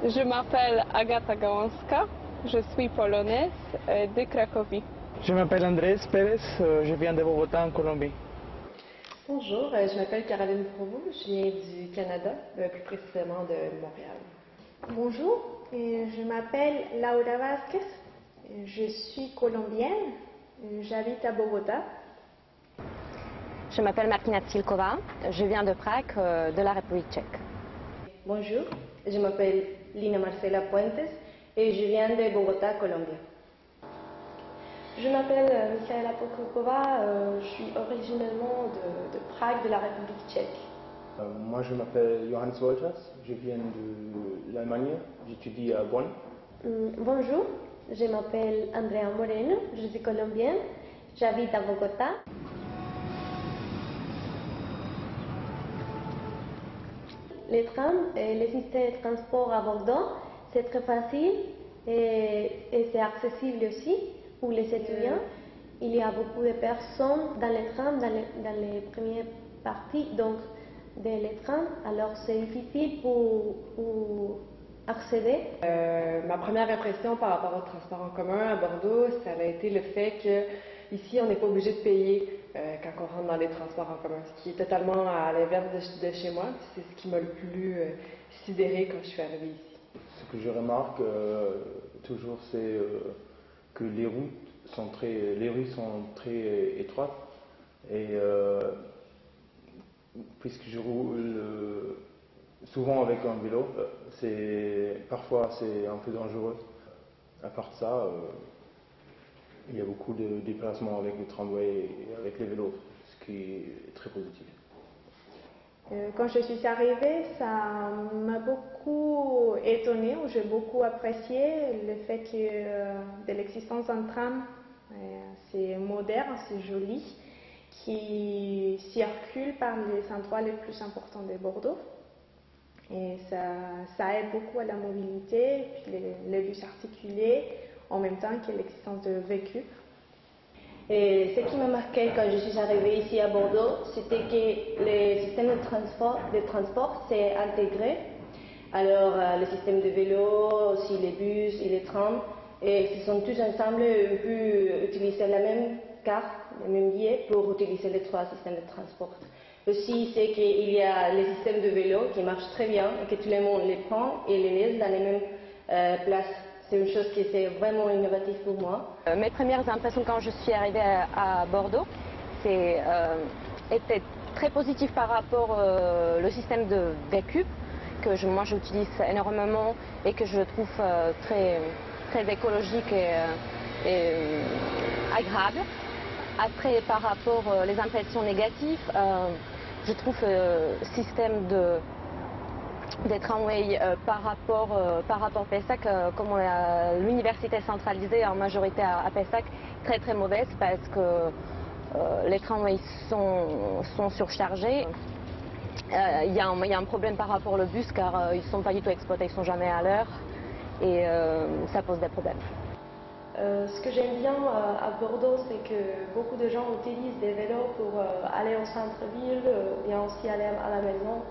Je m'appelle Agata Gałązka, je suis polonaise de Cracovie. Je m'appelle Andrés Pérez, je viens de Bogota en Colombie. Bonjour, je m'appelle Caroline Provost, je viens du Canada, plus précisément de Montréal. Bonjour, je m'appelle Laura Vázquez, je suis colombienne, j'habite à Bogota. Je m'appelle Martina Tsilkova, je viens de Prague, de la République tchèque. Bonjour, je m'appelle Lina Marcela Puentes et je viens de Bogota, Colombie. Je m'appelle Michaela Pokrokova, je suis originellement de Prague, de la République tchèque. Moi je m'appelle Johannes Wolters, je viens de l'Allemagne, j'étudie à Bonn. Bonjour, je m'appelle Andrea Moreno, je suis colombienne, j'habite à Bogota. Les trams et les systèmes de transport à Bordeaux, c'est très facile et c'est accessible aussi pour les étudiants. Il y a beaucoup de personnes dans les trams, dans les premières parties donc des trams, alors c'est difficile pour accéder. Ma première impression par rapport au transport en commun à Bordeaux, ça a été le fait qu'ici on n'est pas obligé de payer quand on rentre dans les transports en commun, ce qui est totalement à l'inverse de chez moi. C'est ce qui m'a le plus sidéré quand je suis arrivée ici. Ce que je remarque toujours, c'est que les rues sont très étroites et puisque je roule souvent avec un vélo, parfois c'est un peu dangereux. À part de ça, il y a beaucoup de déplacements avec le tramway et avec les vélos, ce qui est très positif. Quand je suis arrivée, ça m'a beaucoup étonnée, j'ai beaucoup apprécié le fait de l'existence d'un tram. C'est moderne, c'est joli, qui circule par les endroits les plus importants de Bordeaux. Et ça aide beaucoup à la mobilité, puis les bus articulés, en même temps que l'existence de véhicules. Et ce qui m'a marqué quand je suis arrivée ici à Bordeaux, c'était que le système de transport s'est intégré. Alors le système de vélo, aussi les bus et les trams, et ils sont tous ensemble, on peut utiliser la même carte, le même billet pour utiliser les trois systèmes de transport. Aussi, c'est qu'il y a les systèmes de vélo qui marchent très bien et que tout le monde les prend et les laisse dans les mêmes places. C'est une chose qui était vraiment innovative pour moi. Mes premières impressions quand je suis arrivée à Bordeaux, étaient très positives par rapport au système de vécu que moi j'utilise énormément et que je trouve très écologique et agréable. Après, par rapport aux impressions négatives, je trouve le système des tramways par rapport à Pessac, comme l'université est centralisée en majorité à Pessac, très mauvaise parce que les tramways sont surchargés. Il y a un problème par rapport au bus car ils ne sont pas du tout exploités, ils ne sont jamais à l'heure et ça pose des problèmes. Ce que j'aime bien à Bordeaux, c'est que beaucoup de gens utilisent des vélos pour aller au centre-ville, bien aussi aller à la maison.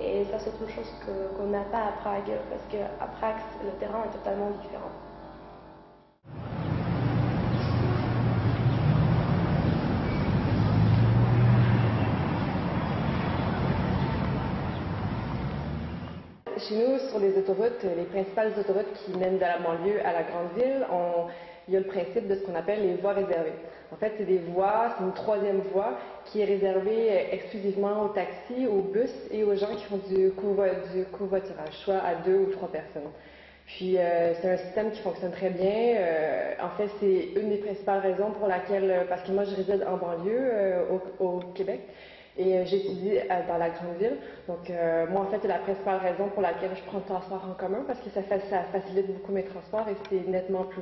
Et ça, c'est autre chose qu'on n'a pas à Prague, parce qu'à Prague, le terrain est totalement différent. Chez nous, sur les autoroutes, les principales autoroutes qui mènent de la banlieue à la grande ville, il y a le principe de ce qu'on appelle les voies réservées. En fait, c'est des voies, c'est une troisième voie qui est réservée exclusivement aux taxis, aux bus et aux gens qui font du covoiturage, soit à 2 ou 3 personnes. Puis, c'est un système qui fonctionne très bien. En fait, c'est une des principales raisons pour laquelle, parce que moi, je réside en banlieue, au Québec. Et j'étudie dans la grande ville. Donc, moi, en fait, c'est la principale raison pour laquelle je prends le transport en commun, parce que ça facilite beaucoup mes transports et c'est nettement plus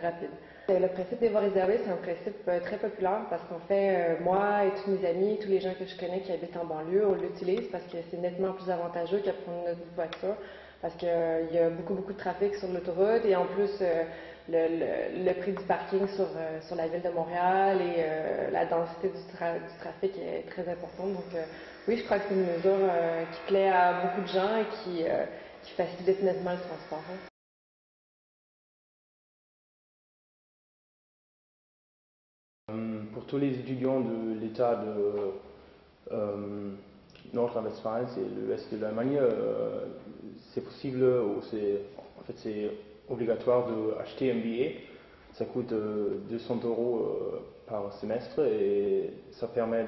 rapide. Le principe des voies réservées, c'est un principe très populaire parce qu'en fait, moi et tous mes amis, tous les gens que je connais qui habitent en banlieue, on l'utilise parce que c'est nettement plus avantageux qu'à prendre notre voiture parce qu'il y a beaucoup de trafic sur l'autoroute et en plus, le prix du parking sur la ville de Montréal et la densité du trafic est très importante. Donc oui, je crois que c'est une mesure qui plaît à beaucoup de gens et qui facilite définitivement le transport. Pour tous les étudiants de l'État de Nordrhein-Westfalen, c'est l'ouest de l'Allemagne, c'est possible, en fait c'est obligatoire d'acheter un billet. Ça coûte 200 € par semestre et ça permet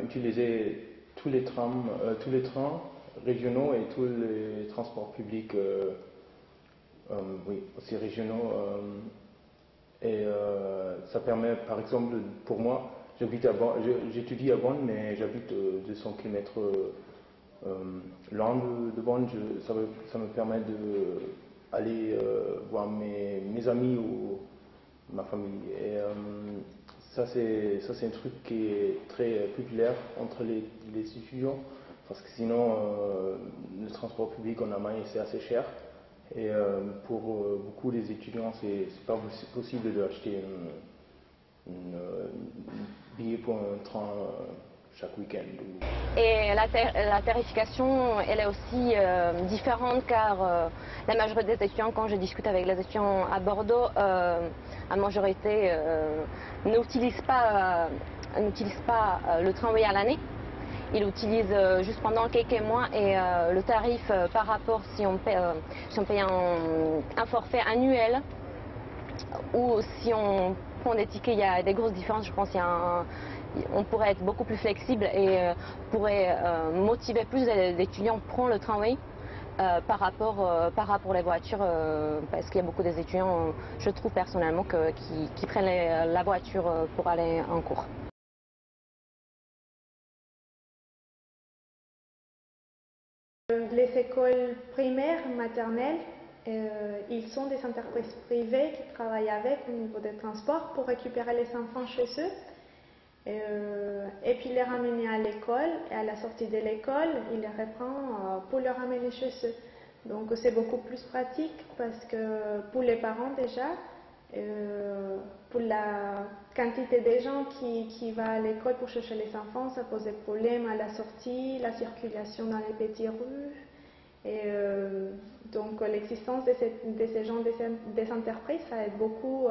d'utiliser tous les trains régionaux et tous les transports publics oui, aussi régionaux. Et ça permet, par exemple, pour moi, j'étudie à Bonn, mais j'habite 200 km loin de Bonn. Ça me permet d'aller voir mes amis ou ma famille. Et ça, c'est un truc qui est très populaire entre les étudiants, parce que sinon, le transport public en Allemagne, c'est assez cher. Et pour beaucoup des étudiants, c'est pas possible d'acheter un billet pour un train chaque week-end. Et la tarification, elle est aussi différente car la majorité des étudiants, quand je discute avec les étudiants à Bordeaux, la majorité n'utilise pas le tramway à l'année. Ils l'utilisent juste pendant quelques mois et le tarif par rapport si on paye un forfait annuel ou si on prend des tickets, il y a des grosses différences. Je pense qu'on pourrait être beaucoup plus flexible et pourrait motiver plus d'étudiants à prendre le tramway par rapport aux voitures parce qu'il y a beaucoup d'étudiants, je trouve personnellement, qui prennent la voiture pour aller en cours. Les écoles primaires, maternelles, ils sont des entreprises privées qui travaillent avec au niveau des transports pour récupérer les enfants chez eux et puis les ramener à l'école. Et à la sortie de l'école, ils les reprennent pour les ramener chez eux. Donc c'est beaucoup plus pratique parce que pour les parents déjà, pour la quantité de gens qui va à l'école pour chercher les enfants, ça pose des problèmes à la sortie, la circulation dans les petites rues. Et donc l'existence de ces gens des entreprises, ça aide beaucoup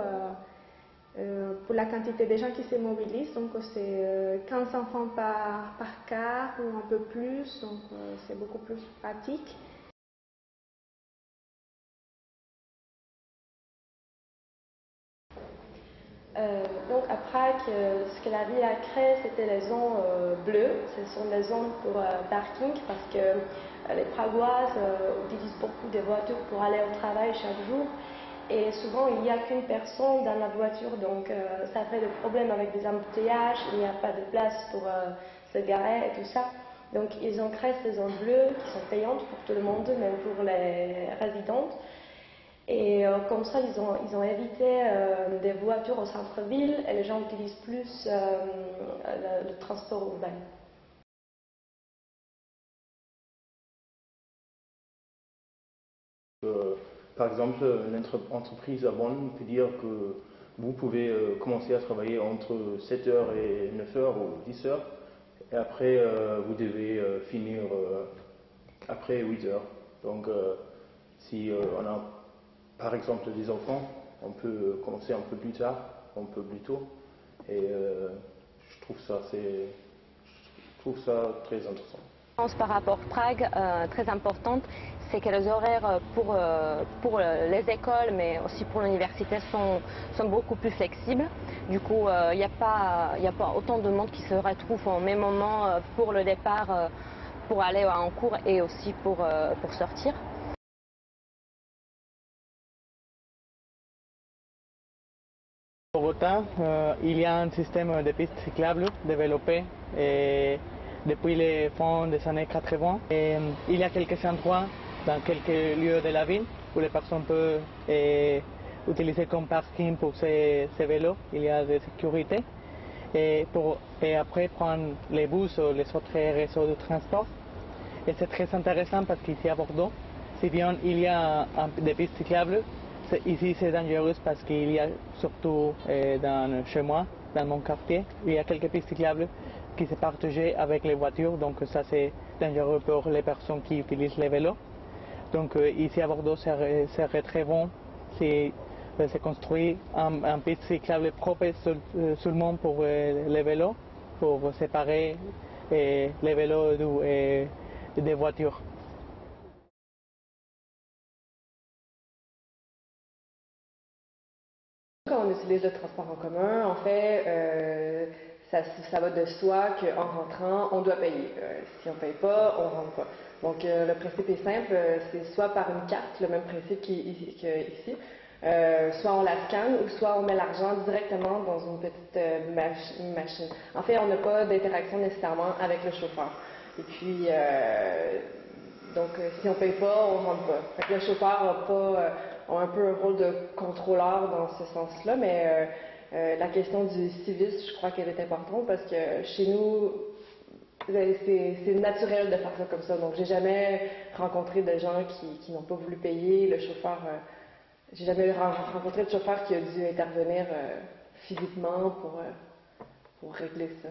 pour la quantité de gens qui se mobilisent. Donc c'est 15 enfants par car ou un peu plus, donc c'est beaucoup plus pratique. Donc à Prague, ce que la ville a créé, c'était les zones bleues. Ce sont des zones pour parking parce que les Pragoises utilisent beaucoup de voitures pour aller au travail chaque jour. Et souvent, il n'y a qu'une personne dans la voiture, donc ça fait des problèmes avec des embouteillages, il n'y a pas de place pour se garer et tout ça. Donc ils ont créé ces zones bleues qui sont payantes pour tout le monde, même pour les résidentes. Et comme ça, ils ont évité des voitures au centre-ville et les gens utilisent plus le transport urbain. Par exemple, une entreprise à Bonn peut dire que vous pouvez commencer à travailler entre 7h et 9h ou 10h et après vous devez finir après 8h. Donc si on a par exemple des enfants, on peut commencer un peu plus tard, un peu plus tôt et je trouve ça très intéressant. Par rapport à Prague, très importante, c'est que les horaires pour les écoles, mais aussi pour l'université, sont beaucoup plus flexibles. Du coup, il n'y a pas autant de monde qui se retrouve au même moment pour le départ, pour aller en cours et aussi pour sortir. Au Bogota, il y a un système de pistes cyclables développé depuis les fins des années 80. Et, il y a quelques endroits dans quelques lieux de la ville où les personnes peuvent utiliser comme parking pour ces vélos. Il y a des sécurités. Et après prendre les bus ou les autres réseaux de transport. Et c'est très intéressant parce qu'ici à Bordeaux, si bien il y a des pistes cyclables, ici c'est dangereux parce qu'il y a surtout chez moi, dans mon quartier, il y a quelques pistes cyclables qui se partagent avec les voitures, donc ça c'est dangereux pour les personnes qui utilisent les vélos. Donc ici à Bordeaux, c'est très bon. C'est construit un piste cyclable propre seulement pour les vélos, pour séparer les vélos des voitures. Quand on utilise le transport en commun, en fait, ça va de soi qu'en rentrant, on doit payer. Si on ne paye pas, on ne rentre pas. Donc, le principe est simple, c'est soit par une carte, le même principe qu'ici, soit on la scanne ou soit on met l'argent directement dans une petite machine. En fait, on n'a pas d'interaction nécessairement avec le chauffeur. Et puis, donc, si on ne paye pas, on ne rentre pas. Fait que le chauffeur a un peu un rôle de contrôleur dans ce sens-là, mais la question du civisme, je crois qu'elle est importante parce que chez nous, c'est naturel de faire ça comme ça. Donc, j'ai jamais rencontré de gens qui n'ont pas voulu payer. Le chauffeur, j'ai jamais rencontré de chauffeur qui a dû intervenir physiquement pour régler ça.